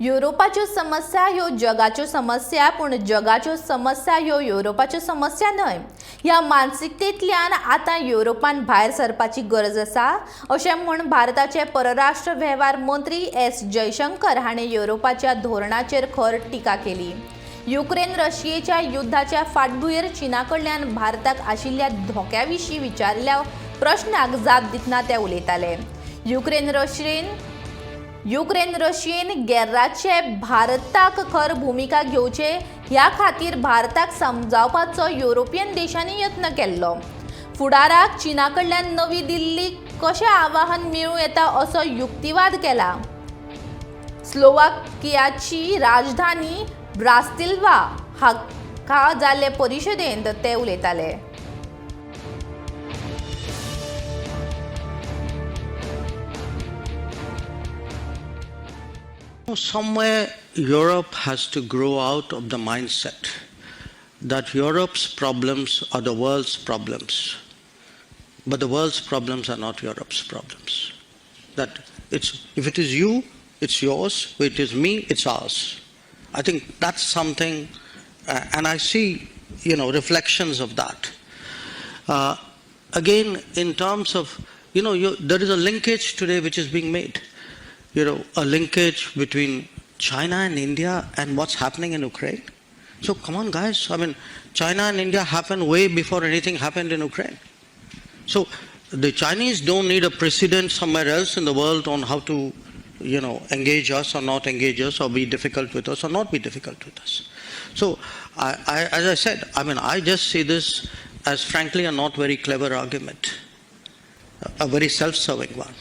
युरोपाच्यो समस्या ह्यो जगाच्यो समस्या, पूण जगाच्यो समस्या ह्यो युरोपाच्यो समस्या न्हय. ह्या मानसिकतेंतल्यान आतां युरोपान भायर सरपाची गरज आसा, अशें म्हूण भारताचे परराष्ट्र वेव्हार मंत्री एस. जयशंकर हाणें युरोपाच्या धोरणाचेर खर टिका केली. युक्रेन रशियेच्या युद्धाच्या फाटभुंयेर चीना कडल्यान भारताक आशिल्ल्या धोक्या विशीं विचारिल्ल्या प्रश्नाक जाप दितना ते उलयताले. युक्रेन रशियेन गेर्राचे भारताक खर भुमिका घेवचे ह्या खातीर भारताक समजावपाचो युरोपियन देशांनी यत्न केल्लो. फुडाराक चीना कडल्यान नवी दिल्लीक कशें आव्हान मेळूं येता असो युक्तिवाद केला. स्लोवाकियाची राजधानी ब्रातिस्लावा हाका जाल्ले परिशदेंत ते उलयताले. Somewhere Europe has to grow out of the mindset that Europe's problems are the world's problems, but the world's problems are not Europe's problems. That if it is you, it's yours. If it is me, it's ours. I think that's something, and I see, reflections of that. Again, in terms of, there is a linkage today which is being made. A linkage between China and India and what's happening in Ukraine. So come on, guys. I mean, China and India happened way before anything happened in Ukraine. So the Chinese don't need a precedent somewhere else in the world on how to, engage us or not engage us, or be difficult with us or not be difficult with us. So as I said, I just see this as frankly a not very clever argument, a very self-serving one.